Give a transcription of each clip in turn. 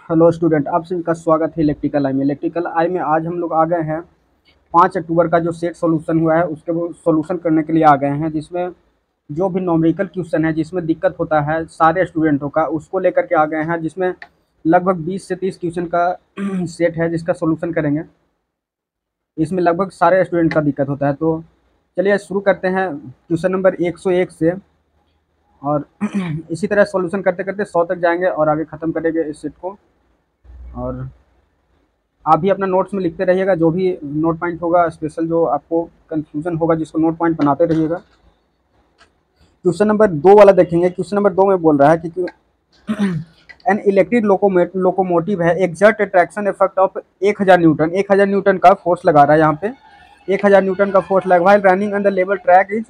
Hello student, आप सभी का स्वागत है इलेक्ट्रिकल आई में। इलेक्ट्रिकल आई में आज हम लोग आ गए हैं 5 अक्टूबर का जो सेट सॉल्यूशन हुआ है उसके वो सॉल्यूशन करने के लिए आ गए हैं, जिसमें जो भी न्यूमेरिकल क्वेश्चन है जिसमें दिक्कत होता है सारे स्टूडेंटों का उसको लेकर के आ गए हैं, जिसमें लगभग 20 से 30 क्वेश्चन का सेट है जिसका सॉल्यूशन करेंगे। इसमें लगभग सारे स्टूडेंट का दिक्कत होता है, तो चलिए शुरू करते हैं क्वेश्चन नंबर 101 से। और इसी तरह सॉल्यूशन करते करते 100 तक जाएंगे और आगे ख़त्म करेंगे इस सेट को। और आप भी अपना नोट्स में लिखते रहिएगा, जो भी नोट पॉइंट होगा स्पेशल, जो आपको कन्फ्यूजन होगा जिसको नोट पॉइंट बनाते रहिएगा। क्वेश्चन नंबर 2 वाला देखेंगे। क्वेश्चन नंबर 2 में बोल रहा है कि एन इलेक्ट्रिक लोकोमोटिव है exert traction effect of 1000 Newton. 1000 Newton का फोर्स लगा रहा है यहाँ पे। 1000 न्यूटन का फोर्स लगा है। Running on the level track is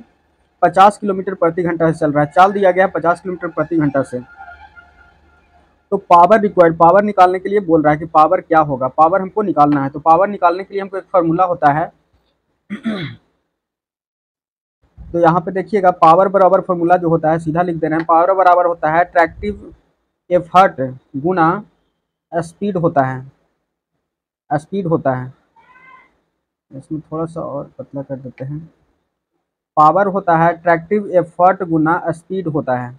50 kilometre प्रति घंटा से चल रहा है। चाल दिया गया है 50 किलोमीटर प्रति घंटा से। तो पावर रिक्वायर्ड, पावर निकालने के लिए बोल रहा है कि पावर क्या होगा, पावर हमको निकालना है। तो पावर निकालने के लिए हमको एक फार्मूला होता है। तो यहाँ पे देखिएगा पावर बराबर फार्मूला जो होता है सीधा लिख दे रहे हैं। पावर बराबर होता है ट्रैक्टिव एफर्ट गुना स्पीड होता है, स्पीड होता है। इसमें थोड़ा सा और पतला कर देते हैं। पावर होता है ट्रैक्टिव एफर्ट गुना स्पीड होता है।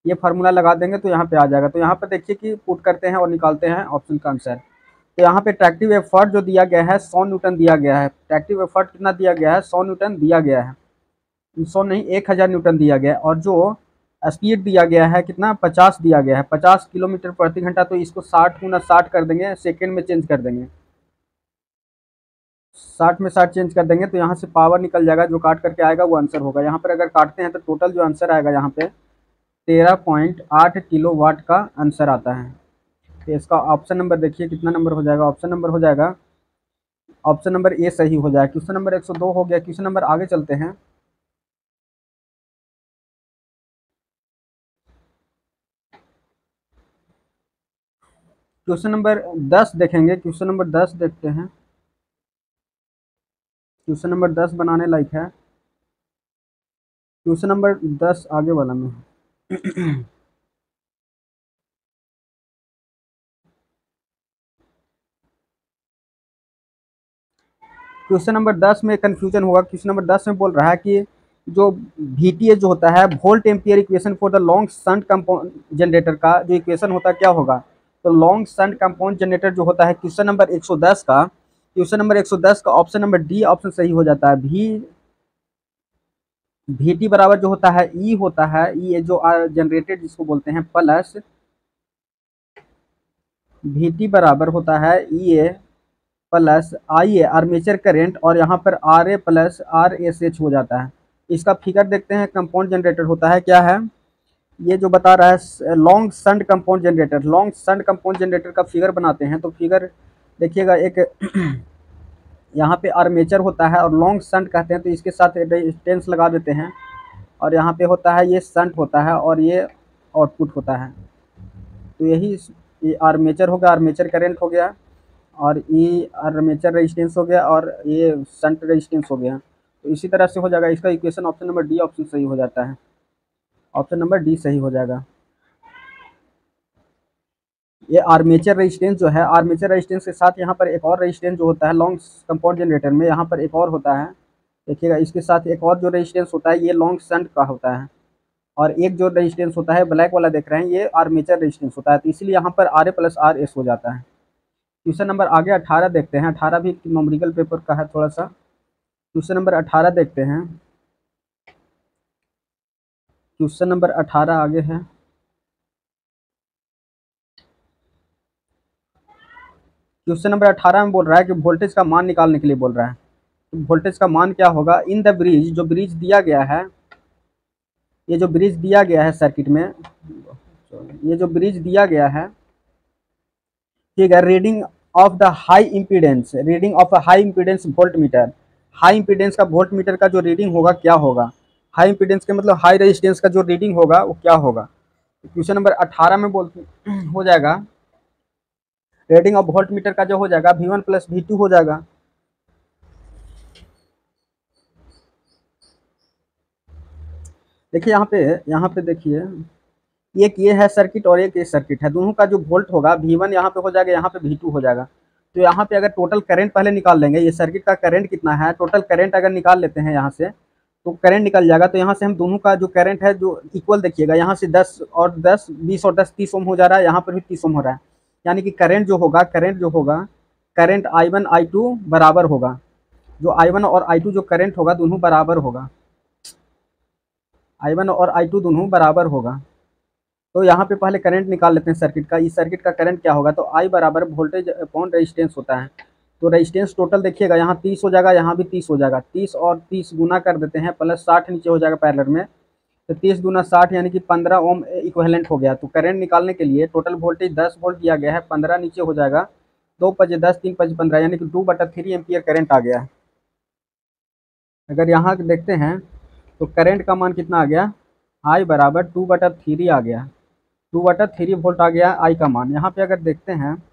ये फार्मूला लगा देंगे तो यहाँ पे आ जाएगा। तो यहाँ पे देखिए कि पुट करते हैं और निकालते हैं ऑप्शन का आंसर। तो यहाँ पे ट्रैक्टिव एफर्ट जो दिया गया है 100 न्यूटन दिया गया है। ट्रैक्टिव एफर्ट कितना दिया गया है? 100 न्यूटन दिया गया है। 100 नहीं, 1000 न्यूटन दिया गया है। और जो स्पीड दिया गया है कितना? 50 दिया गया है, 50 किलोमीटर प्रति घंटा। तो इसको 60 गुना 60 कर देंगे, सेकेंड में चेंज कर देंगे। 60 में 60 चेंज कर देंगे तो यहाँ से पावर निकल जाएगा। जो काट करके आएगा वो आंसर होगा। यहाँ पर अगर काटते हैं तो टोटल जो आंसर आएगा यहाँ पे 13.8 किलो वाट का आंसर आता है। तो इसका ऑप्शन नंबर देखिए कितना नंबर हो जाएगा। ऑप्शन नंबर हो जाएगा, ऑप्शन नंबर ए सही हो जाएगा। क्वेश्चन नंबर 102 हो गया। क्वेश्चन नंबर आगे चलते हैं। क्वेश्चन नंबर 10 देखेंगे। क्वेश्चन नंबर 10 देखते हैं। क्वेश्चन नंबर 10 बनाने लायक है। क्वेश्चन नंबर 10 आगे वाला में है। क्वेश्चन नंबर 10 में कंफ्यूजन होगा। क्वेश्चन नंबर 10 में बोल रहा है कि जो VTA जो होता है volt ampere equation for the long shunt compound generator का जो इक्वेशन होता है क्या होगा? तो लॉन्ग शंट कंपाउंड जनरेटर जो होता है क्वेश्चन नंबर 110 का, क्वेश्चन नंबर 110 का ऑप्शन नंबर डी ऑप्शन सही हो जाता है। VT बराबर जो होता है ई होता है, ई जो जनरेटेड जिसको बोलते हैं प्लस VT बराबर होता है E plus I A armature current, और यहाँ पर R A plus R S H हो जाता है। इसका फिगर देखते हैं। कंपाउंड जनरेटर होता है क्या है ये जो बता रहा है? Long shunt compound generator. Long shunt compound generator का फिगर बनाते हैं तो फिगर देखिएगा। एक यहाँ पे आर्मेचर होता है और लॉन्ग शंट कहते हैं, तो इसके साथ रेजिस्टेंस लगा देते हैं। और यहाँ पे होता है ये शंट होता है और ये आउटपुट होता है। तो यही ये आर्मेचर हो गया, आर्मेचर करंट हो गया, और ये आर्मेचर रेजिस्टेंस हो गया, और ये शंट रेजिस्टेंस हो गया। तो इसी तरह से हो जाएगा। इसका equation option number D option सही हो जाता है। ऑप्शन नंबर डी सही हो जाएगा। ये आर्मेचर रेजिस्टेंस जो है, आर्मेचर रेजिस्टेंस के साथ यहाँ पर एक और रेजिस्टेंस जो होता है लॉन्ग कंपाउंड जनरेटर में, यहाँ पर एक और होता है। देखिएगा इसके साथ एक और जो रेजिस्टेंस होता है ये लॉन्ग शंट का होता है। और एक जो रेजिस्टेंस होता है ब्लैक वाला देख रहे हैं ये आर्मेचर रेजिस्टेंस होता है। तो इसीलिए यहाँ पर R A plus R S हो जाता है। क्वेश्चन नंबर आगे 18 देखते हैं। 18 भी न्यूमेरिकल पेपर का है थोड़ा सा। क्वेश्चन नंबर 18 देखते हैं। क्वेश्चन नंबर 18 आगे है। क्वेश्चन नंबर 18 में बोल रहा है कि वोल्टेज का मान निकालने के लिए बोल रहा है। तो वोल्टेज का मान क्या होगा? इन द ब्रिज, जो ब्रिज दिया गया है, ये जो ब्रिज दिया गया है सर्किट में, ये जो ब्रिज दिया गया है, ठीक है। Reading of the high impedance, reading of a high impedance volt meter. High impedance का वोल्ट मीटर का जो रीडिंग होगा क्या होगा? हाई इम्पीडेंस के मतलब हाई रेजिस्टेंस का जो रीडिंग होगा वो क्या होगा? क्वेश्चन नंबर 18 में बोलते हो जाएगा रीडिंग ऑफ वोल्ट मीटर का जो हो जाएगा V1 प्लस V2 हो जाएगा। देखिए यहाँ पे देखिए एक ये है सर्किट और एक ये सर्किट है, दोनों का जो वोल्ट होगा V1 यहाँ पे हो जाएगा, यहाँ पे V2 हो जाएगा। तो यहाँ पे अगर टोटल करंट पहले निकाल लेंगे, ये सर्किट का करंट कितना है, टोटल करंट अगर निकाल लेते हैं यहाँ से, तो करंट निकल जाएगा। तो यहाँ से हम दोनों का जो करंट है जो इक्वल देखिएगा, यहाँ से 10 और 10 20 और 10 30 ओम हो जा रहा है, यहाँ पर भी 30 ओम हो रहा है। यानी कि करंट जो होगा करंट I1 I2 बराबर होगा, जो I1 और I2 जो करंट होगा दोनों बराबर होगा, I1 और I2 दोनों बराबर होगा। तो यहाँ पे पहले करंट निकाल लेते हैं सर्किट का। इस सर्किट का करंट क्या होगा, तो I बराबर वोल्टेज अपॉन रेजिस्टेंस होता है। तो रेजिस्टेंस टोटल देखिएगा, यहाँ 30 हो जाएगा, यहाँ भी 30 हो जाएगा। 30 और 30 गुना कर देते हैं, प्लस 60 नीचे हो जाएगा पैरेलल में। तो 30 दूना 60 यानी कि 15 ओम इक्विवेलेंट हो गया। तो करंट निकालने के लिए टोटल वोल्टेज 10 वोल्ट दिया गया है, 15 नीचे हो जाएगा, 2 पचे 10 3 पचे 15 यानी कि 2/3 एम्पियर करंट आ गया है। अगर यहाँ देखते हैं तो करंट का मान कितना आ गया, I बराबर 2/3 आ गया, 2/3 वोल्ट आ गया I का मान। यहाँ पे अगर देखते हैं,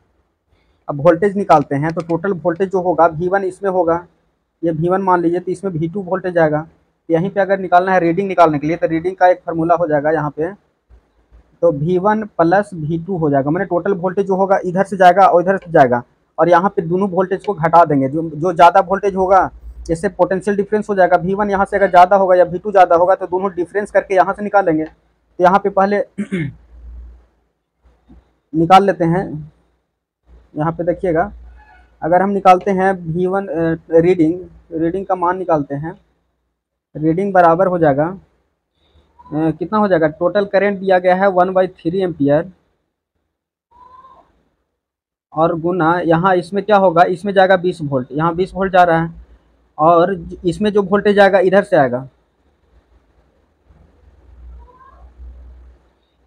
अब वोल्टेज निकालते हैं, तो टोटल वोल्टेज जो होगा V1 इसमें होगा, ये V1 मान लीजिए, तो इसमें V2 वोल्टेज आएगा। यहीं पे अगर निकालना है रीडिंग निकालने के लिए, तो रीडिंग का एक फार्मूला हो जाएगा यहाँ पे, तो V1 प्लस V2 हो जाएगा। मैंने टोटल वोल्टेज जो होगा इधर से जाएगा और इधर से जाएगा, और यहाँ पे दोनों वोल्टेज को घटा देंगे। जो ज़्यादा वोल्टेज होगा, जैसे पोटेंशियल डिफरेंस हो जाएगा, V1 यहाँ से अगर ज़्यादा होगा या V2 ज़्यादा होगा, तो दोनों डिफरेंस करके यहाँ से निकालेंगे। तो यहाँ पे पहले निकाल लेते हैं। यहाँ पे देखिएगा, अगर हम निकालते हैं V1 रीडिंग का मान निकालते हैं, रीडिंग बराबर हो जाएगा कितना हो जाएगा, टोटल करंट दिया गया है 1/3 एम्पियर, और गुना यहाँ इसमें क्या होगा, इसमें जाएगा 20 वोल्ट, यहाँ 20 वोल्ट जा रहा है, और इसमें जो वोल्टेज आएगा इधर से आएगा,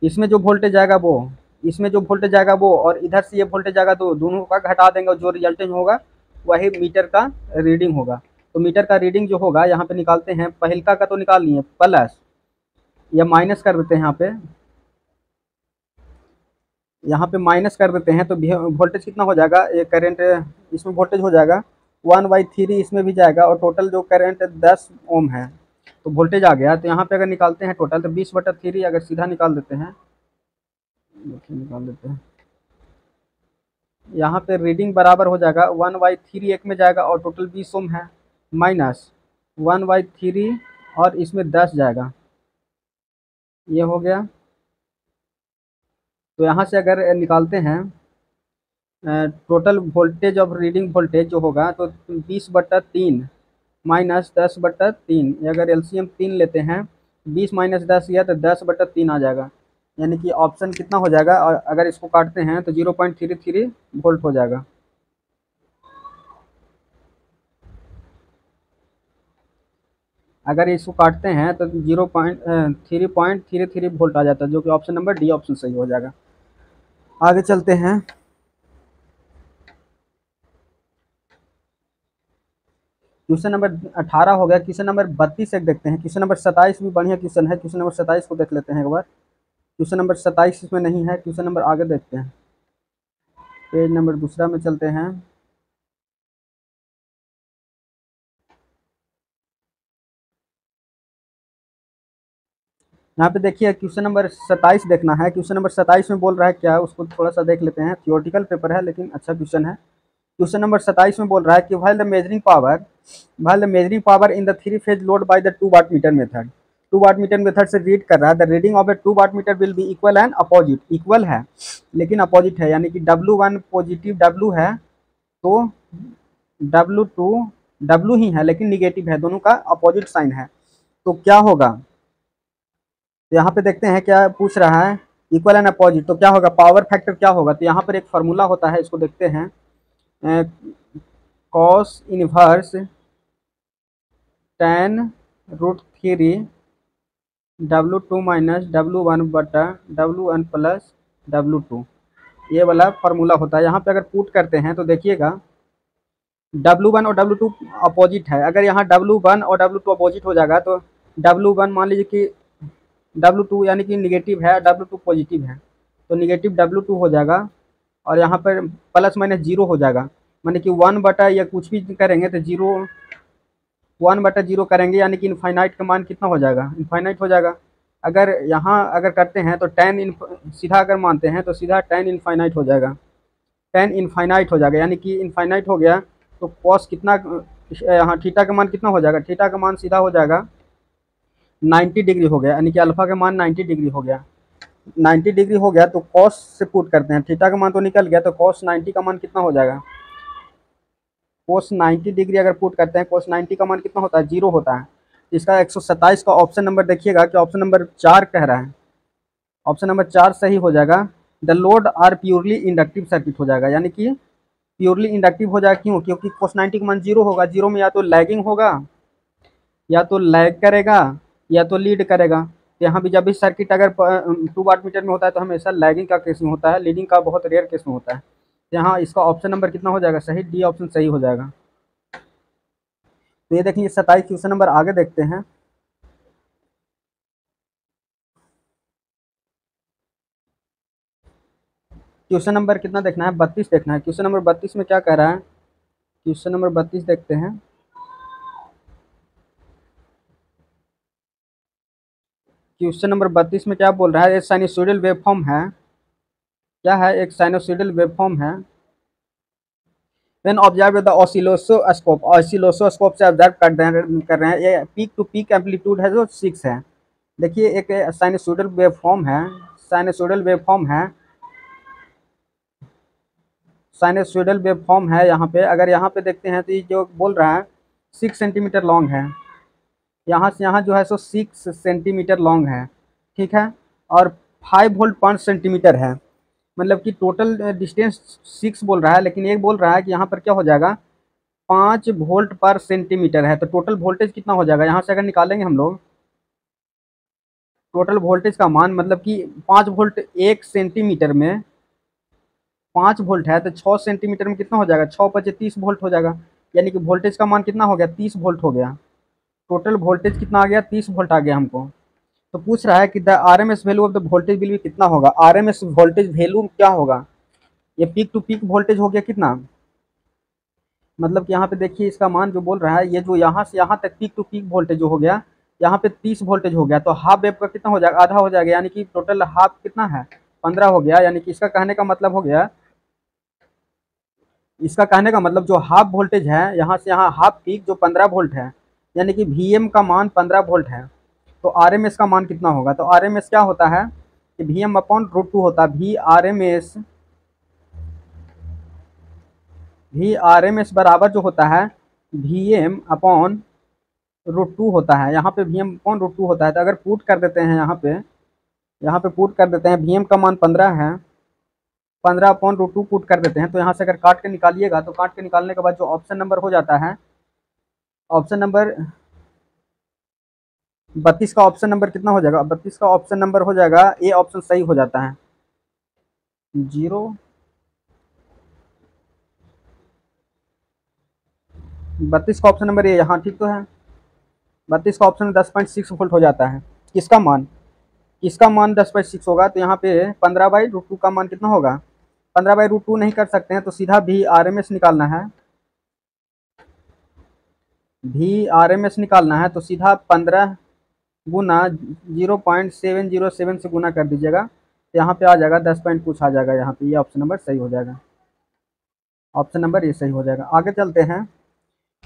इसमें जो वोल्टेज आएगा वो, इसमें जो वोल्टेज आएगा वो, और इधर से ये वोल्टेज आएगा, तो दोनों का घटा देंगे, और जो रिजल्टेंट होगा वही मीटर का रीडिंग होगा। तो मीटर का रीडिंग जो होगा यहाँ पे निकालते हैं, पहलका का तो निकाल लिए, प्लस या माइनस कर देते हैं, यहाँ पे माइनस कर देते हैं, तो वोल्टेज कितना हो जाएगा, ये करंट इसमें वोल्टेज हो जाएगा 1/3, इसमें भी जाएगा, और टोटल जो करंट 10 ओम है, तो वोल्टेज आ गया। तो यहाँ पे अगर निकालते हैं टोटल, तो 20/3 अगर सीधा निकाल देते हैं, देखिए निकाल देते हैं, यहाँ पे रीडिंग बराबर हो जाएगा 1/3, एक में जाएगा, और टोटल 20 ओम है, माइनस 1/3, और इसमें 10 जाएगा, ये हो गया। तो यहाँ से अगर निकालते हैं total voltage of reading voltage जो होगा, तो 20/3 माइनस 10/3, अगर एलसीएम 3 लेते हैं, 20 माइनस 10 किया तो 10/3 आ जाएगा। यानी कि ऑप्शन कितना हो जाएगा, और अगर इसको काटते हैं तो 0.33 वोल्ट हो जाएगा। अगर इसको काटते हैं तो 3.33 वोल्ट आ जाता है, जो कि ऑप्शन नंबर डी ऑप्शन सही हो जाएगा। आगे चलते हैं। क्वेश्चन नंबर 18 हो गया। क्वेश्चन नंबर 32 एक देखते हैं। क्वेश्चन नंबर 27 भी बढ़िया क्वेश्चन है। क्वेश्चन नंबर 27 को देख लेते हैं एक बार। क्वेश्चन नंबर 27 इसमें नहीं है। क्वेश्चन नंबर आगे देखते हैं, पेज नंबर दूसरा में चलते हैं। यहाँ पे देखिए क्वेश्चन नंबर 27 देखना है। क्वेश्चन नंबर 27 में बोल रहा है क्या, उसको थोड़ा सा देख लेते हैं। थियोरटिकल पेपर है लेकिन अच्छा क्वेश्चन है। क्वेश्चन नंबर 27 में बोल रहा है कि while the measuring power in the three phase load by the 2 watt meter method, 2 watt meter method से रीड कर रहा है, the reading of a 2 watt meter will be equal and opposite. Equal है लेकिन अपोजिट है, यानी कि W1 positive W है, तो W2 W ही है लेकिन निगेटिव है, दोनों का अपोजिट साइन है। तो क्या होगा, तो यहाँ पे देखते हैं क्या पूछ रहा है, इक्वल एंड अपोजिट, तो क्या होगा, पावर फैक्टर क्या होगा। तो यहाँ पर एक फार्मूला होता है, इसको देखते हैं, cos inverse tan√3 W2 minus W1 plus W2, ये वाला फार्मूला होता है। यहाँ पे अगर पुट करते हैं तो देखिएगा W1 और W2 अपोजिट है। अगर यहाँ W1 और W2 अपोजिट हो जाएगा तो W1 मान लीजिए कि W2 यानी कि निगेटिव है, W2 पॉजिटिव है, तो निगेटिव W2 हो जाएगा, और यहाँ पर प्लस माइनस 0 हो जाएगा, माने कि 1 या कुछ भी करेंगे तो 1/0 करेंगे, यानी कि इनफाइनाइट का मान कितना हो जाएगा, इनफाइनाइट हो जाएगा। अगर यहाँ अगर करते हैं तो सीधा अगर मानते हैं तो सीधा टेन इनफाइनाइट हो जाएगा, टेन इनफाइनाइट हो जाएगा, यानी कि इनफाइनाइट हो गया तो कॉस कितना, यहाँ थीटा का मान कितना हो जाएगा, थीटा का मान सीधा हो जाएगा 90 डिग्री हो गया, यानी कि अल्फा का मान 90 डिग्री हो गया। 90 डिग्री हो गया तो कॉस से पुट करते हैं, थीटा का मान तो निकल गया, तो कॉस 90 का मान कितना हो जाएगा, कोस 90 डिग्री अगर पुट करते हैं, कोस 90 का मान कितना होता है, 0 होता है। इसका 127 का ऑप्शन नंबर देखिएगा कि ऑप्शन नंबर 4 कह रहा है, ऑप्शन नंबर 4 सही हो जाएगा। The load are purely inductive circuit हो जाएगा, यानी कि प्योरली इंडक्टिव हो जाएगा, क्यों, क्योंकि कोस 90 का मान 0 होगा, 0 में या तो लैगिंग होगा, या तो लैग करेगा, या तो लीड करेगा। तो यहाँ भी जब भी सर्किट अगर 2 वाट मीटर में होता है तो हमेशा लैगिंग का केस में होता है, लीडिंग का बहुत रेयर केस में होता है। यहाँ इसका ऑप्शन नंबर कितना हो जाएगा, सही, डी ऑप्शन सही हो जाएगा। तो ये देखिए 27 क्वेश्चन नंबर आगे देखते हैं। क्वेश्चन नंबर कितना देखना है, 32 देखना है। क्वेश्चन नंबर 32 में क्या कह रहा है, क्वेश्चन नंबर 32 देखते हैं। क्वेश्चन नंबर 32 में क्या बोल रहा है, एक साइनसोइडल वेवफॉर्म है, क्या है, एक साइनसोइडल वेवफॉर्म है। When observe with the oscilloscope, oscilloscope से ऑब्जर्व कर रहे हैं, ये पीक टू पीक एम्पलीट्यूड है जो 6 है। देखिए एक साइनसोइडल वेवफॉर्म है, साइनसोइडल वेवफॉर्म है, साइनसोइडल वेवफॉर्म है। यहाँ पे अगर यहाँ पे देखते हैं तो ये जो बोल रहा है 6 सेंटीमीटर लॉन्ग है, यहाँ से यहाँ जो है सो 6 सेंटीमीटर लॉन्ग है, ठीक है, और 5 वोल्ट 5 सेंटीमीटर है, मतलब कि टोटल डिस्टेंस 6 बोल रहा है, लेकिन एक बोल रहा है कि यहाँ पर क्या हो जाएगा 5 वोल्ट पर सेंटीमीटर है, तो टोटल वोल्टेज कितना हो जाएगा, यहाँ से अगर निकालेंगे हम लोग टोटल वोल्टेज का मान, मतलब कि 5 वोल्ट 1 सेंटीमीटर में 5 वोल्ट है, तो 6 सेंटीमीटर में कितना हो जाएगा, 6 × 30 वोल्ट हो जाएगा, यानी कि वोल्टेज का मान कितना हो गया, 30 वोल्ट हो गया। टोटल वोल्टेज कितना आ गया, 30 वोल्ट आ गया हमको। तो पूछ रहा है कि the RMS value of the voltage will भी कितना होगा, आरएमएस वोल्टेज वैल्यू क्या होगा, ये पीक टू पीक वोल्टेज हो गया कितना, मतलब कि यहाँ पे देखिए इसका मान जो बोल रहा है, ये जो यहाँ से यहाँ तक पीक टू पीक वोल्टेज जो हो गया, यहाँ पे 30 वोल्टेज हो गया, तो हाफ वेव का कितना हो जाएगा, आधा हो जाएगा, यानी कि टोटल हाफ कितना है 15 हो गया, यानी कि इसका कहने का मतलब हो गया, इसका कहने का मतलब जो हाफ वोल्टेज है यहाँ से यहाँ हाफ पीक जो 15 वोल्ट है, यानी कि वीएम का मान 15 वोल्ट है, तो आरएमएस का मान कितना होगा, तो आरएमएस क्या होता है कि वीएम अपॉन √2 होता है, वी आर एम एस बराबर जो होता है वीएम अपॉन √2 होता है, यहाँ पे वीएम अपॉन √2 होता है। तो अगर पुट कर देते हैं यहाँ पे पुट कर देते हैं, वीएम का मान 15 है, 15 अपॉन √2 पुट कर देते हैं, तो यहाँ से अगर काट के निकालिएगा तो काट के निकालने के बाद जो ऑप्शन नंबर हो जाता है, ऑप्शन नंबर 32 का ऑप्शन नंबर कितना हो जाएगा, 32 का ऑप्शन नंबर हो जाएगा ए ऑप्शन सही हो जाता है, 0। 32 का ऑप्शन नंबर ए, यहाँ ठीक तो है, 32 का ऑप्शन 10.6 वोल्ट हो जाता है। किसका मान 10/6 होगा, तो यहाँ पे 15/√2 का मान कितना होगा, 15/√2 नहीं कर सकते हैं तो सीधा भी आरएमएस निकालना है, तो सीधा 15 गुना 0.707 से गुना कर दीजिएगा, तो यहाँ पे आ जाएगा 10 पॉइंट कुछ आ जाएगा, यहाँ पे ये ऑप्शन नंबर सही हो जाएगा, ऑप्शन नंबर ये सही हो जाएगा। आगे चलते हैं,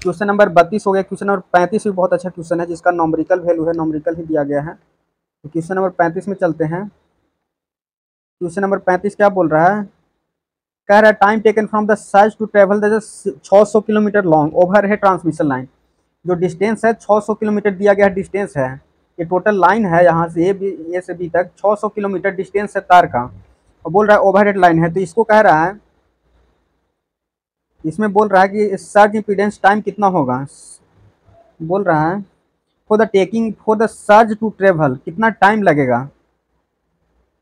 क्वेश्चन नंबर 32 हो गया। क्वेश्चन नंबर 35 भी बहुत अच्छा क्वेश्चन है, जिसका नॉमरिकल वैल्यू है, नॉमरिकल ही दिया गया है। तो क्वेश्चन नंबर 35 में चलते हैं। क्वेश्चन नंबर 35 क्या बोल रहा है, कह रहा है time taken from the search to travel the 600 kilometre long over है ट्रांसमिशन लाइन, जो डिस्टेंस है 600 किलोमीटर दिया गया डिस्टेंस है, ये टोटल लाइन है, यहाँ से ए से बी तक 600 किलोमीटर डिस्टेंस है तार का, और बोल रहा है ओवरहेड लाइन है। तो इसको कह रहा है, इसमें बोल रहा है कि सर्ज इम्पीडेंस टाइम कितना होगा, बोल रहा है for the surge to travel कितना टाइम लगेगा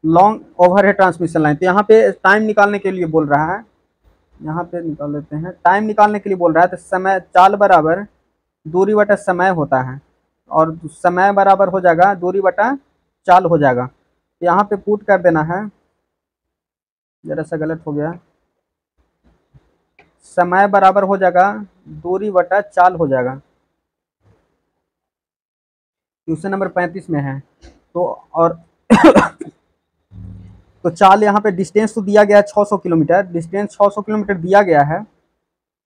लॉन्ग ओवरहेड ट्रांसमिशन लाइन। तो यहाँ पे टाइम निकालने के लिए बोल रहा है, यहाँ पे निकाल लेते हैं, टाइम निकालने के लिए बोल रहा है, तो समय चाल बराबर दूरी बटा समय होता है, और समय बराबर हो जाएगा दूरी बटा चाल हो जाएगा। तो यहाँ पे पुट कर देना है, जरा सा गलत हो गया, समय बराबर हो जाएगा दूरी बटा चाल हो जाएगा। क्वेश्चन नंबर 35 में है, तो और तो चाल यहाँ पे डिस्टेंस तो दिया गया है 600 किलोमीटर, डिस्टेंस 600 किलोमीटर दिया गया है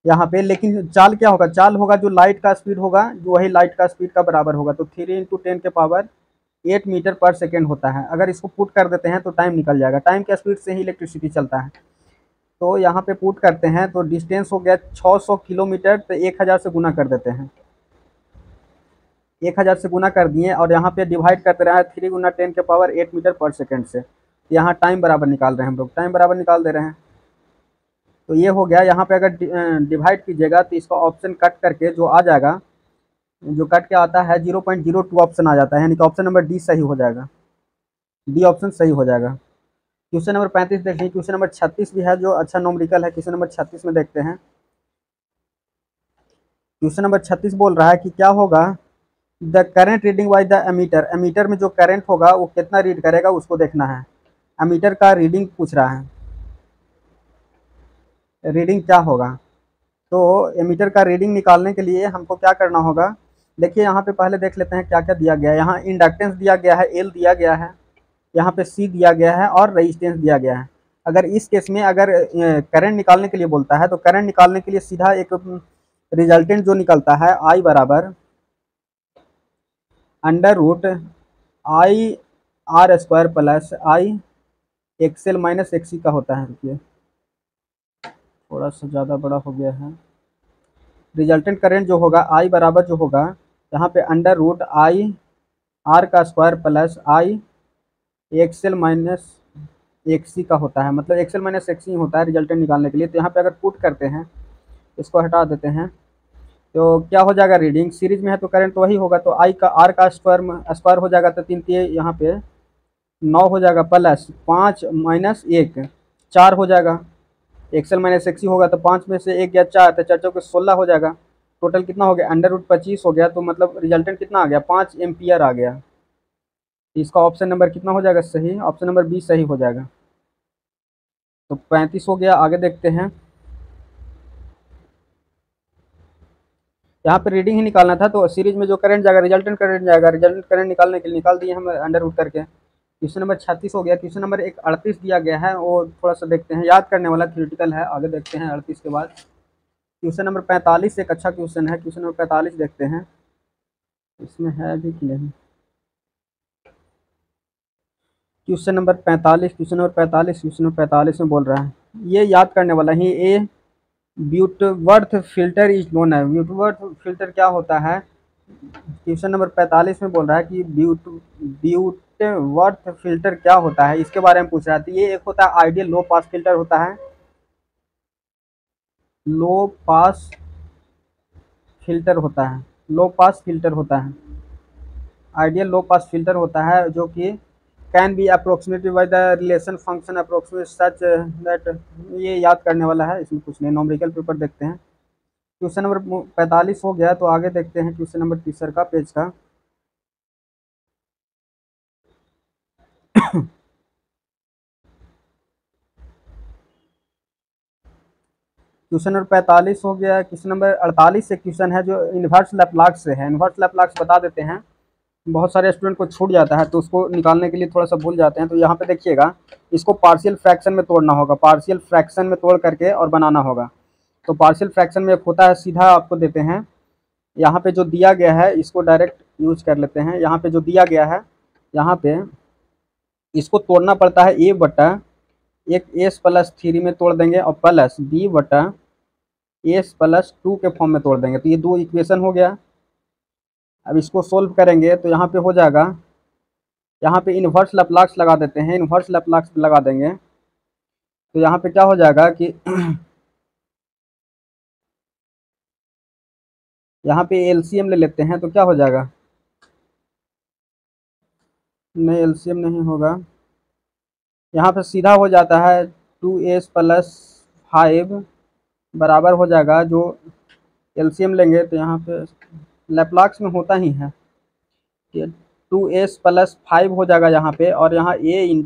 यहाँ पे, लेकिन चाल क्या होगा, चाल होगा जो लाइट का स्पीड होगा, जो वही लाइट का स्पीड का बराबर होगा। तो 3 × 10⁸ मीटर/सेकेंड होता है। अगर इसको पुट कर देते हैं तो टाइम निकल जाएगा, टाइम के स्पीड से ही इलेक्ट्रिसिटी चलता है। तो यहाँ पे पुट करते हैं तो डिस्टेंस हो गया 600 किलोमीटर, तो 1000 से गुना कर देते हैं, 1000 से गुना कर दिए और यहाँ पे डिवाइड करते रहे 3 × 10⁸ मीटर/सेकेंड से। यहाँ टाइम बराबर निकाल रहे हैं हम लोग, टाइम बराबर निकाल दे रहे हैं। तो ये हो गया। यहाँ पे अगर डिवाइड कीजिएगा तो इसका ऑप्शन कट करके जो आ जाएगा, जो कट के आता है 0.02 ऑप्शन आ जाता है, यानी कि ऑप्शन नंबर डी सही हो जाएगा, डी ऑप्शन सही हो जाएगा। क्वेश्चन नंबर 35 देखिए, क्वेश्चन नंबर 36 भी है जो अच्छा नॉमेरिकल है। क्वेश्चन नंबर 36 में देखते हैं। क्वेश्चन नंबर 36 बोल रहा है कि क्या होगा, the current reading by the ammeter, ammeter में जो करंट होगा वो कितना रीड करेगा उसको देखना है। एमीटर का रीडिंग पूछ रहा है, रीडिंग क्या होगा। तो एमीटर का रीडिंग निकालने के लिए हमको क्या करना होगा, देखिए यहाँ पे पहले देख लेते हैं क्या क्या दिया गया है। यहाँ इंडक्टेंस दिया गया है, एल दिया गया है, यहाँ पे सी दिया गया है और रेजिस्टेंस दिया गया है। अगर इस केस में अगर करंट निकालने के लिए बोलता है तो करंट निकालने के लिए सीधा एक रिजल्टेंट जो निकलता है आई बराबर √I/R² plus I X L minus X C का होता है। रुकिए थोड़ा सा ज़्यादा बड़ा हो गया है। रिजल्टेंट करंट जो होगा आई बराबर जो होगा यहाँ पे √I/R² plus I X L minus X C का होता है, मतलब एक्सएल माइनस एक्सी होता है रिजल्टेंट निकालने के लिए। तो यहाँ पे अगर पुट करते हैं, इसको हटा देते हैं, तो क्या हो जाएगा, रीडिंग सीरीज में है तो करंट तो वही होगा, तो आई का आर का स्क्वायर हो जाएगा, तो 3 यहाँ पे 9 हो जाएगा, प्लस 5 माइनस 1 4 हो जाएगा। एक्सएल माइनस एक्सी होगा तो 5 में से 1 गया 4, तो 4 चौके 16 हो जाएगा। टोटल कितना हो गया, √25 हो गया। तो मतलब रिजल्टेंट कितना आ गया, 5 एम्पियर आ गया। इसका ऑप्शन नंबर कितना हो जाएगा सही, ऑप्शन नंबर बी सही हो जाएगा। तो 35 हो गया। आगे देखते हैं। यहाँ पे रीडिंग ही निकालना था, तो सीरीज में जो करंट जाएगा रिजल्टेंट करंट जाएगा, रिजल्टेंट करंट निकालने के लिए निकाल दिए हम अंडर रूट करके। क्वेश्चन नंबर 36 हो गया। क्वेश्चन नंबर 38 दिया गया है, वो थोड़ा सा देखते हैं, याद करने वाला थ्योरेटिकल है। आगे देखते हैं 38 के बाद क्वेश्चन नंबर 45 एक अच्छा क्वेश्चन है। क्वेश्चन नंबर 45 देखते हैं, इसमें है भी कि नहीं। Question number 45, question number 45, question number 45 में बोल रहा है, ये याद करने वाला ही। ए ब्यूटवर्थ फिल्टर इज नोन है। ब्यूटवर्थ फिल्टर क्या होता है, क्वेश्चन नंबर 45 में बोल रहा है कि ब्यूटवर्थ फिल्टर क्या होता है, इसके बारे में पूछ रहा है। तो ये एक होता है आइडियल लो पास फिल्टर होता है, लो पास फिल्टर होता है, लो पास फिल्टर होता है, आइडियल लो पास फिल्टर होता है, जो कि can be approximated by the relation function approximate such that. ये याद करने वाला है, इसमें कुछ नहीं। नॉमेरिकल पेपर देखते हैं। क्वेश्चन नंबर 45 हो गया, तो आगे देखते हैं क्वेश्चन नंबर 30 का पेज का। क्वेश्चन नंबर 45 हो गया। क्वेश्चन नंबर 48 से क्वेश्चन है जो इन्वर्स लैप्लास से है। इन्वर्स लैप्लास बता देते हैं, बहुत सारे स्टूडेंट को छूट जाता है, तो उसको निकालने के लिए थोड़ा सा भूल जाते हैं। तो यहाँ पे देखिएगा, इसको पार्शियल फ्रैक्शन में तोड़ना होगा, पार्शियल फ्रैक्शन में तोड़ करके और बनाना होगा। तो पार्शियल फ्रैक्शन में एक होता है, सीधा आपको देते हैं, यहाँ पे जो दिया गया है इसको डायरेक्ट यूज कर लेते हैं। यहाँ पे जो दिया गया है, यहाँ पे इसको तोड़ना पड़ता है ए बटा एक s+3 में तोड़ देंगे और प्लस b बटा s+2 के फॉर्म में तोड़ देंगे। तो ये दो इक्वेशन हो गया। अब इसको सोल्व करेंगे तो यहाँ पे हो जाएगा, यहाँ पे इन्वर्स लैप्लास लगा देते हैं, इन्वर्स लैप्लास लगा देंगे तो यहाँ पे क्या हो जाएगा कि यहाँ पे एलसीएम ले लेते हैं, तो क्या हो जाएगा, नहीं एलसीएम नहीं होगा, यहाँ पे सीधा हो जाता है 2s+5 बराबर हो जाएगा, जो एलसीएम लेंगे तो यहाँ पे लैप्लास में होता ही है, 2s+5 हो जाएगा यहाँ पे, और यहाँ a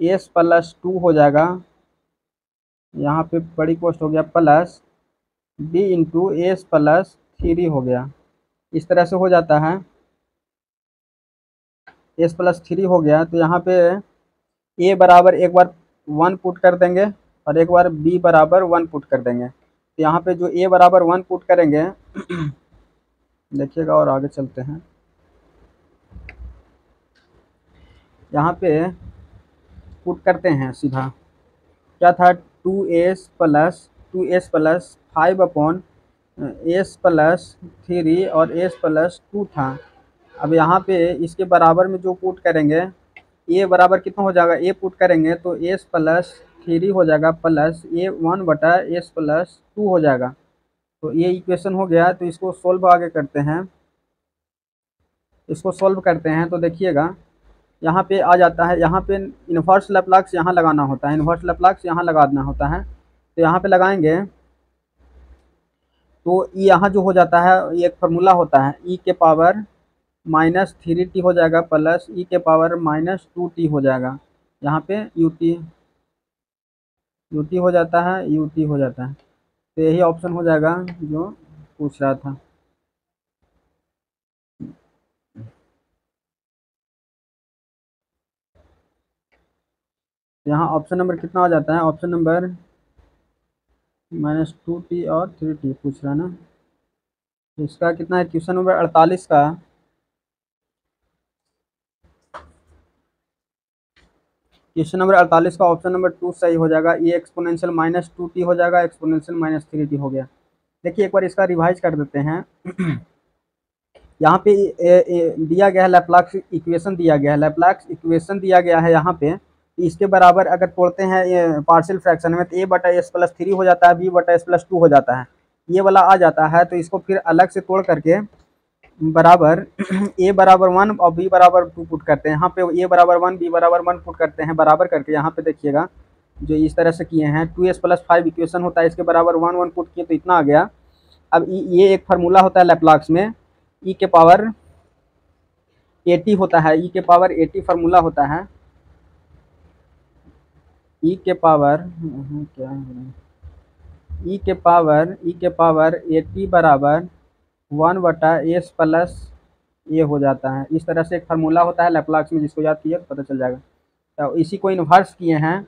× s+2 हो जाएगा, यहाँ पे बड़ी कोष्ट हो गया, प्लस b × s+3 हो गया। इस तरह से हो जाता है। s+3 हो गया। तो यहाँ पे a बराबर एक बार 1 पुट कर देंगे और एक बार b बराबर 1 पुट कर देंगे। तो यहाँ पे जो a बराबर 1 पुट करेंगे देखिएगा और आगे चलते हैं। यहाँ पे पुट करते हैं सीधा, क्या था 2s प्लस 5/s+3 और s+2 था। अब यहाँ पे इसके बराबर में जो पुट करेंगे a बराबर कितना हो जाएगा, a पुट करेंगे तो s+3 हो जाएगा प्लस a 1/s+2 हो जाएगा। तो ये इक्वेशन हो गया। तो इसको सोल्व आगे करते हैं, इसको सोल्व करते हैं तो देखिएगा यहाँ पे आ जाता है। यहाँ पे इन्वर्स लैप्लास यहाँ लगाना होता है, इन्वर्स लैप्लास यहाँ लगाना होता है। तो यहाँ पे लगाएंगे तो यहाँ जो हो जाता है ये एक फार्मूला होता है, e के पावर -3t हो जाएगा प्लस e के पावर -2t हो जाएगा। यहाँ पे ut हो जाता है, ut हो जाता है। तो यही ऑप्शन हो जाएगा जो पूछ रहा था। यहाँ ऑप्शन नंबर कितना हो जाता है, ऑप्शन नंबर -2t और 3t पूछ रहा है ना। इसका कितना है, क्वेश्चन नंबर 48 का क्वेश्चन नंबर 48 का ऑप्शन नंबर 2 सही हो जाएगा। ये एक्सपोनेंशियल -2t हो जाएगा, एक्सपोनेंशियल -3t हो गया। देखिए एक बार इसका रिवाइज कर देते हैं। यहाँ पे दिया गया है लैप्लास इक्वेशन, दिया गया है लैप्लास इक्वेशन दिया गया है। यहाँ पे इसके बराबर अगर तोड़ते हैं पार्शियल फ्रैक्शन में तो a/s+3 हो जाता है, b/s+2 हो जाता है, ये वाला आ जाता है। तो इसको फिर अलग से तोड़ करके बराबर a बराबर 1 और b बराबर 2 पुट करते हैं। यहाँ पे a बराबर 1 b बराबर 1 पुट करते हैं बराबर करके। यहाँ पे देखिएगा जो इस तरह से किए हैं 2s+5 इक्वेशन होता है, इसके बराबर 1 1 पुट किए तो इतना आ गया। अब ये एक फार्मूला होता है लैप्लास में, e के पावर 80 होता है, e के पावर 80 फार्मूला होता है। e के पावर क्या है, e के पावर 80 बराबर 1/s+a हो जाता है। इस तरह से एक फार्मूला होता है लैप्लास में, जिसको याद किए पता चल जाएगा। तो इसी को इन्वर्स किए हैं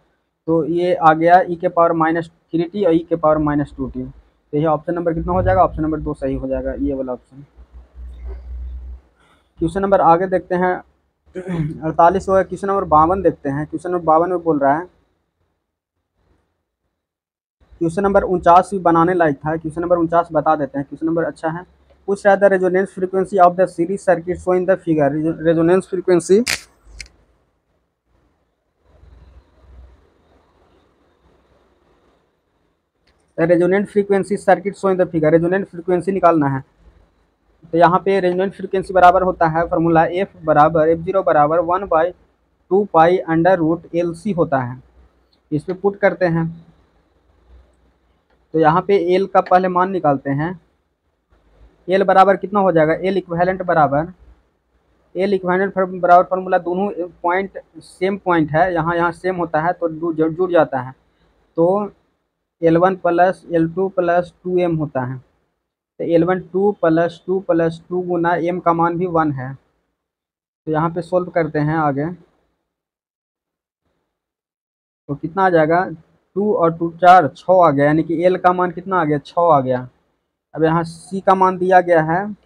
तो ये आ गया e के पावर -3t और e के पावर -2t। तो ये ऑप्शन नंबर कितना हो जाएगा, ऑप्शन नंबर 2 सही हो जाएगा, ये वाला ऑप्शन। क्वेश्चन नंबर आगे देखते हैं। 48 हो गया। क्वेश्चन नंबर 52 देखते हैं। क्वेश्चन नंबर 52 में बोल रहा है, क्वेश्चन नंबर 49 भी बनाने लायक था। क्वेश्चन नंबर 49 बता देते हैं, क्वेश्चन नंबर अच्छा है। पूछ रहा था resonance frequency of the series circuit show in the figure. Resonance frequency resonant frequency circuit show in the figure, resonant frequency निकालना है। तो यहाँ पे रेजोनेंट फ्रीक्वेंसी बराबर होता है फार्मूला f0 बराबर 1/2π√LC होता है। इस पे पुट करते हैं तो यहाँ पे L का पहले मान निकालते हैं। L बराबर कितना हो जाएगा, L इक्विवेलेंट बराबर फार्मूला दोनों पॉइंट सेम पॉइंट है, यहाँ सेम होता है तो जुड़ जाता है। तो L1 + L2 + 2m होता है। तो L1 2 + 2 + 2 गुना m का मान भी 1 है। तो यहाँ पे सोल्व करते हैं आगे तो कितना आ जाएगा, 2 और 2 4 6 आ गया, यानी कि L का मान कितना आ गया, 6 आ गया। अब यहाँ C का मान दिया गया है,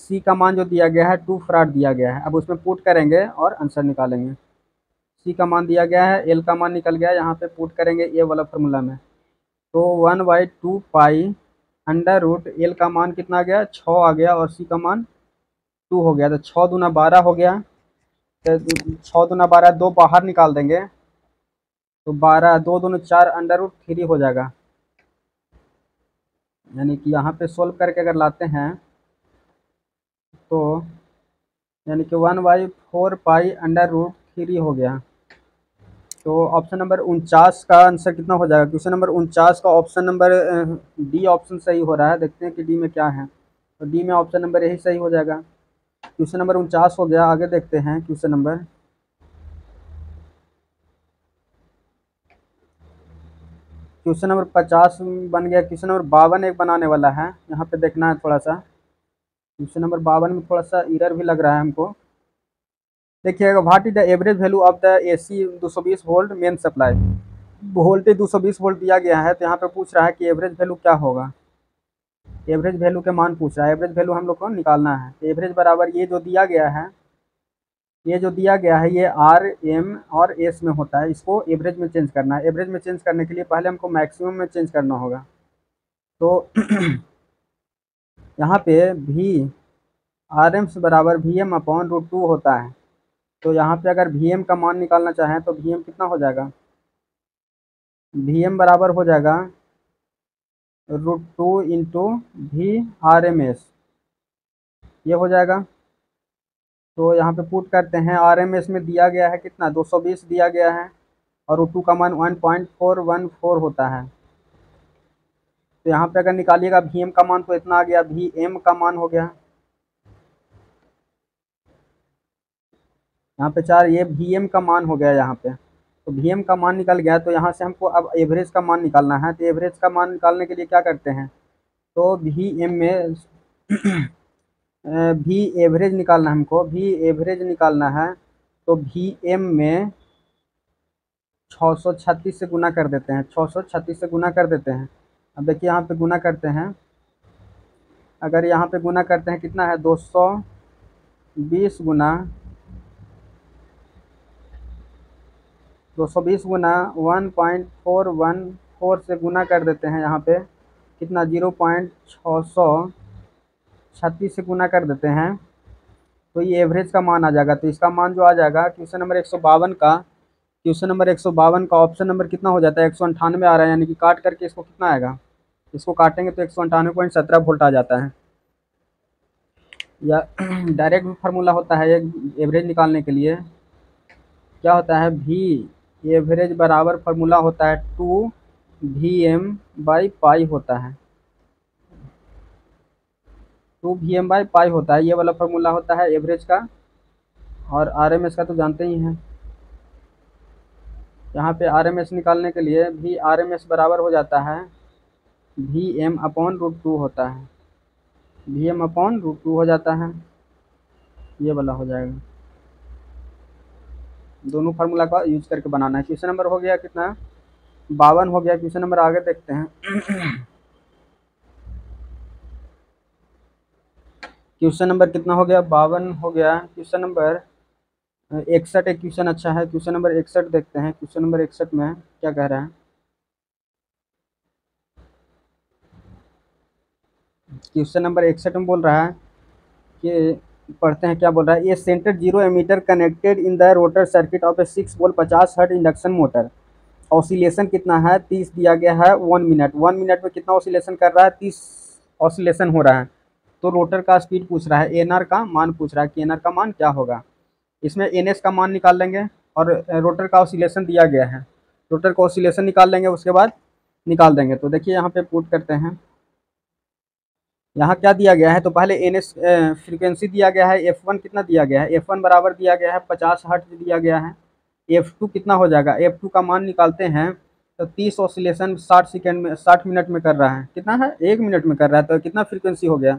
C का मान जो दिया गया है 2 फराड दिया गया है। अब उसमें पुट करेंगे और आंसर निकालेंगे। C का मान दिया गया है, L का मान निकल गया, यहाँ पे पुट करेंगे ये वाला फार्मूला में। तो 1/2π√L का मान कितना आ गया, 6 आ गया और C का मान 2 हो गया। तो 6 दूना 12 हो गया। तो 6 दूना 12, 2 बाहर निकाल देंगे तो 12, 2 दूना 4 √3 हो जाएगा। यानी कि यहाँ पे सोल्व करके अगर लाते हैं तो यानी कि 1/4π√3 हो गया। तो ऑप्शन नंबर 49 का आंसर कितना हो जाएगा, क्वेश्चन नंबर 49 का ऑप्शन नंबर डी ऑप्शन सही हो रहा है। देखते हैं कि डी में क्या है। तो डी में ऑप्शन नंबर यही सही हो जाएगा। क्वेश्चन नंबर 49 हो गया। आगे देखते हैं क्वेश्चन नंबर 50 बन गया। क्वेश्चन नंबर 52 एक बनाने वाला है, यहाँ पे देखना है थोड़ा सा। क्वेश्चन नंबर 52 में थोड़ा सा एरर भी लग रहा है हमको। देखिएगा, what is the average value of the AC 220 volt main supply. Voltage 220 volt दिया गया है, तो यहाँ पे पूछ रहा है कि एवरेज वैल्यू क्या होगा। एवरेज वैल्यू के मान पूछ रहा है, एवरेज वैल्यू हम लोग को निकालना है। तो एवरेज बराबर ये जो दिया गया है, ये आर एम और एस में होता है, इसको एवरेज में चेंज करना है। एवरेज में चेंज करने के लिए पहले हमको मैक्सिमम में चेंज करना होगा। तो यहाँ पे भी आर एम से बराबर वी एम अपॉन रूट 2 होता है। तो यहाँ पे अगर वी एम का मान निकालना चाहें तो वी एम कितना हो जाएगा, वी एम बराबर हो जाएगा √2 into V R M S, ये हो जाएगा। तो यहाँ पे पुट करते हैं, आर एम एस में दिया गया है कितना, 220 दिया गया है, और √2 का मान 1.414 होता है। तो यहाँ पे अगर निकालिएगा वी एम का मान तो इतना आ गया, वी एम का मान हो गया यहाँ पे 4, ये वी एम का मान हो गया यहाँ पे। तो वी एम का मान निकल गया, तो यहाँ से हमको अब एवरेज का मान निकालना है। तो एवरेज का मान निकालने के लिए क्या करते हैं, तो वी एम में वी एवरेज निकालना है हमको, वी एवरेज निकालना है। तो वी एम में 636 से गुना कर देते हैं, 636 से गुना कर देते हैं। अब देखिए यहाँ पे गुना करते हैं, अगर यहाँ पे गुना करते हैं कितना है, 220 गुना 1.414 से गुना कर देते हैं। यहाँ पे कितना, 0.636 से गुना कर देते हैं, तो ये एवरेज का मान आ जाएगा। तो इसका मान जो आ जाएगा क्वेश्चन नंबर 152 का ऑप्शन नंबर कितना हो जाता है, 198 आ रहा है। यानी कि काट करके इसको कितना आएगा, इसको काटेंगे तो 198.17 वोल्ट आ जाता है। या डायरेक्ट फार्मूला होता है एक एवरेज निकालने के लिए, क्या होता है, वी एवरेज बराबर फार्मूला होता है 2 VM/पाई होता है, 2 VM/पाई होता है, ये वाला फार्मूला होता है एवरेज का। और RMS का तो जानते ही हैं। यहाँ पे RMS निकालने के लिए भी RMS बराबर हो जाता है VM/√2 होता है, VM/√2 हो जाता है, ये वाला हो जाएगा। दोनों फार्मूला का यूज करके बनाना है। क्वेश्चन नंबर हो गया कितना, 52 हो गया। क्वेश्चन नंबर आगे देखते हैं। क्वेश्चन नंबर कितना हो गया, 52 हो गया। क्वेश्चन नंबर 61 एक क्वेश्चन अच्छा है, क्वेश्चन नंबर 61 देखते हैं। क्वेश्चन नंबर 61 में क्या कह रहा है, क्वेश्चन नंबर 61 में बोल रहा है कि, पढ़ते हैं क्या बोल रहा है। ये centre 0 ammeter connected in the rotor circuit of a 6 pole 50 hertz induction motor. Oscillation कितना है, 30 दिया गया है, 1 मिनट। 1 मिनट में कितना ऑसिलेशन कर रहा है, 30 ऑसिलेशन हो रहा है। तो रोटर का स्पीड पूछ रहा है, एनआर का मान पूछ रहा है कि एनआर का मान क्या होगा। इसमें एनएस का मान निकाल लेंगे, और रोटर का ऑसिलेशन दिया गया है, रोटर का ऑसिलेशन निकाल लेंगे, उसके बाद निकाल देंगे। तो देखिए यहाँ पे पुट करते हैं, यहाँ क्या दिया गया है, तो पहले एनएस फ्रीक्वेंसी दिया गया है, F1 कितना दिया गया है, F1 बराबर दिया गया है 50 हर्ट्ज दिया गया है। F2 कितना हो जाएगा, F2 का मान निकालते हैं। तो 30 ऑसिलेशन 60 सेकेंड में, 60 मिनट में कर रहा है, कितना है, 1 मिनट में कर रहा है। तो कितना फ्रीक्वेंसी हो गया,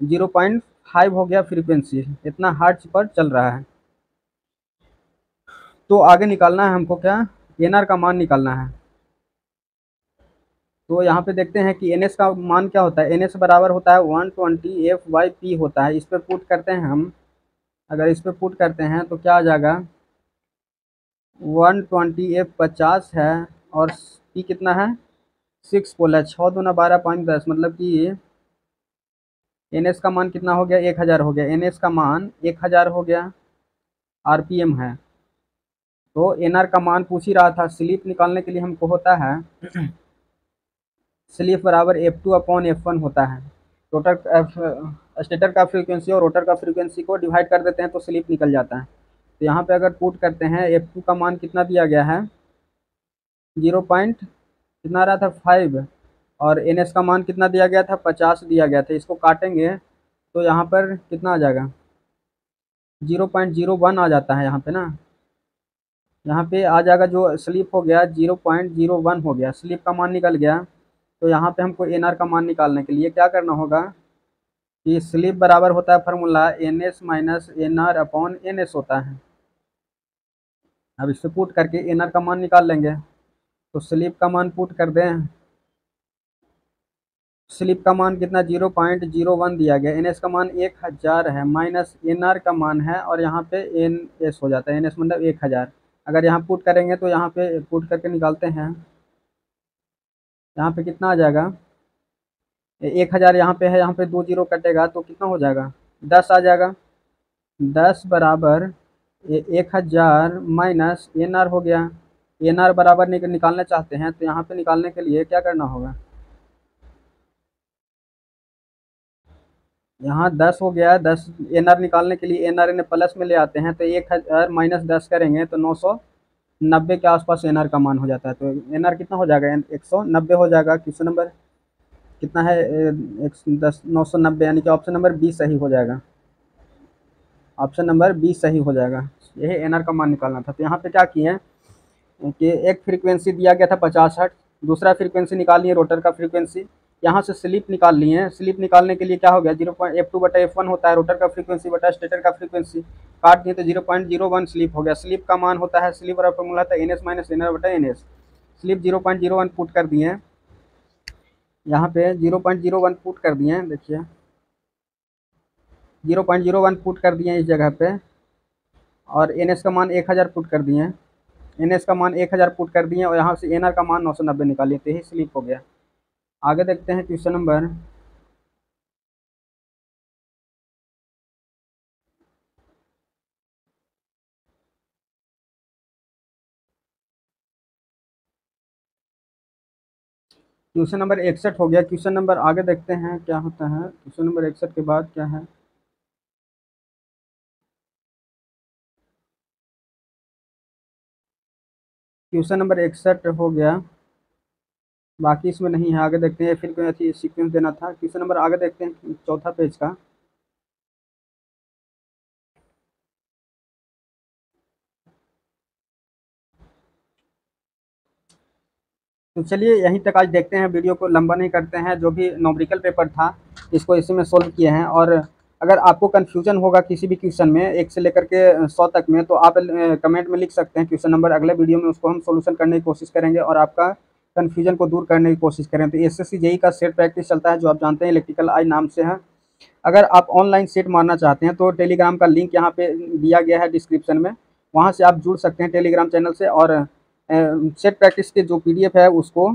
0.5 हो गया फ्रीक्वेंसी, इतना हर्ट्ज पर चल रहा है। तो आगे निकालना है हमको क्या, एनआर का मान निकालना है। तो यहाँ पे देखते हैं कि एनएस का मान क्या होता है, एनएस बराबर होता है 120 F/P होता है। इस पर पुट करते हैं हम, अगर इस पर पुट करते हैं तो क्या आ जाएगा, 120 F 50 है, और P कितना है, 6 पोल है, 6 दूना 12 5 10, मतलब कि एनएस का मान कितना हो गया, 1000 हो गया। एनएस का मान 1000 हो गया, RPM है। तो एनआर का मान पूछ ही रहा था। स्लिप निकालने के लिए हमको होता है, स्लिप बराबर F2/F1 होता है। रोटर स्टेटर का फ्रीक्वेंसी और रोटर का फ्रीक्वेंसी को डिवाइड कर देते हैं तो स्लिप निकल जाता है। तो यहाँ पे अगर पुट करते हैं, F2 का मान कितना दिया गया है, 0 पॉइंट कितना रहा था, 5, और NS का मान कितना दिया गया था, 50 दिया गया था। इसको काटेंगे तो यहाँ पर कितना आ जाएगा, 0.01 आ जाता है यहाँ पे ना, यहाँ पे आ जाएगा। जो स्लिप हो गया 0.01 हो गया, स्लिप का मान निकल गया। तो यहाँ पे हमको एनआर का मान निकालने के लिए क्या करना होगा, कि स्लिप बराबर होता है formula N S minus N R upon N S होता है। अब इससे पुट करके एन आर का मान निकाल लेंगे। तो स्लिप का मान पुट कर दें। स्लिप का मान कितना 0.01 दिया गया, एन एस का मान 1000 है, माइनस एन आर का मान है, और यहाँ पे एन एस हो जाता है, एन एस मतलब 1000। अगर यहाँ पुट करेंगे तो यहाँ पे पुट करके निकालते हैं, यहाँ पे कितना आ जाएगा 1000 यहाँ पे है, यहाँ पे 2 जीरो कटेगा तो कितना हो जाएगा 10 आ जाएगा। 10 बराबर 1000 माइनस एन आर हो गया। एन आर बराबर निकालना चाहते हैं तो यहाँ पे निकालने के लिए क्या करना होगा, यहाँ 10 हो गया। 10 एन आर निकालने के लिए एन आर इन्हें प्लस में ले आते हैं, तो 1000 माइनस 10 करेंगे तो 990 के आसपास एन आर का मान हो जाता है। तो एन आर कितना हो जाएगा 190 हो जाएगा। क्वेश्चन नंबर कितना है 990, यानी कि ऑप्शन नंबर बी सही हो जाएगा। ऑप्शन नंबर बी सही हो जाएगा। यही एन आर का मान निकालना था। तो यहाँ पे क्या किए हैं कि एक फ्रीक्वेंसी दिया गया था 50 हर्ट्ज, दूसरा फ्रीक्वेंसी निकाल लिए रोटर का फ्रीक्वेंसी, यहाँ से स्लिप निकाल लिए हैं। स्लिप निकालने के लिए क्या हो गया 0.F2/F1 होता है रोटर का फ्रीक्वेंसी बटा स्टेटर का फ्रीक्वेंसी, काट दिए तो 0.01 स्लिप हो गया। स्लिप का मान होता है, स्लिप वाला फॉर्मूला था N S minus N R बटा एन एस। स्लिप 0.01 पुट कर दिए हैं, यहाँ पे 0.01 पुट कर दिए हैं, देखिए 0.01 पुट कर दिए हैं इस जगह पे, और एन एस का मान 1000 पुट कर दिए हैं। एन एस का मान 1000 पुट कर दिए और यहाँ से एन आर का मान 990 निकालिए, तो यही स्लिप हो गया। आगे देखते हैं क्वेश्चन नंबर क्वेश्चन नंबर 61 हो गया। क्वेश्चन नंबर आगे देखते हैं क्या होता है। क्वेश्चन नंबर 61 के बाद क्या है, क्वेश्चन नंबर 61 हो गया, बाकी इसमें नहीं है। आगे देखते हैं, फिर कोई अच्छी सीक्वेंस देना था। क्वेश्चन नंबर आगे देखते हैं चौथा पेज का। तो चलिए यहीं तक आज देखते हैं, वीडियो को लंबा नहीं करते हैं। जो भी न्यूमेरिकल पेपर था इसको इसी में सोल्व किए हैं। और अगर आपको कन्फ्यूजन होगा किसी भी क्वेश्चन में 1 से लेकर के 100 तक में, तो आप कमेंट में लिख सकते हैं क्वेश्चन नंबर, अगले वीडियो में उसको हम सोल्यूशन करने की कोशिश करेंगे और आपका कन्फ्यूजन को दूर करने की कोशिश करें। तो एसएससी जेई का सेट प्रैक्टिस चलता है, जो आप जानते हैं इलेक्ट्रिकल आई नाम से है। अगर आप ऑनलाइन सेट मारना चाहते हैं तो टेलीग्राम का लिंक यहाँ पे दिया गया है डिस्क्रिप्शन में, वहाँ से आप जुड़ सकते हैं टेलीग्राम चैनल से, और सेट प्रैक्टिस के जो पीडीएफ है उसको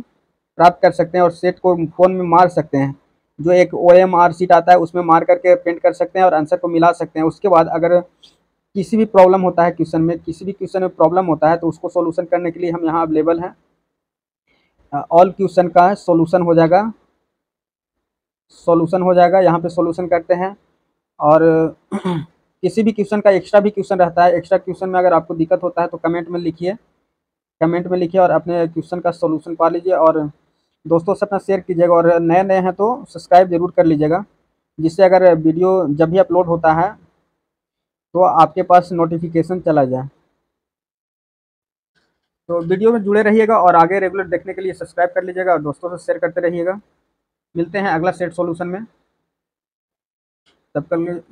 प्राप्त कर सकते हैं और सेट को फ़ोन में मार सकते हैं। जो एक OMR शीट आता है उसमें मार करके प्रिंट कर सकते हैं और आंसर को मिला सकते हैं। उसके बाद अगर किसी भी प्रॉब्लम होता है क्वेश्चन में, किसी भी क्वेश्चन में प्रॉब्लम होता है, तो उसको सोल्यूशन करने के लिए हम यहाँ अवेलेबल हैं। ऑल क्वेश्चन का सोल्यूशन हो जाएगा, यहाँ पे सोल्यूशन करते हैं। और किसी भी क्वेश्चन का एक्स्ट्रा भी क्वेश्चन रहता है, एक्स्ट्रा क्वेश्चन में अगर आपको दिक्कत होता है तो कमेंट में लिखिए और अपने क्वेश्चन का सोल्यूशन पा लीजिए, और दोस्तों से अपना शेयर कीजिएगा। और नए नए हैं तो सब्सक्राइब जरूर कर लीजिएगा, जिससे अगर वीडियो जब भी अपलोड होता है तो आपके पास नोटिफिकेशन चला जाए। तो वीडियो में जुड़े रहिएगा और आगे रेगुलर देखने के लिए सब्सक्राइब कर लीजिएगा और दोस्तों से शेयर करते रहिएगा। मिलते हैं अगला सेट सॉल्यूशन में, तब तक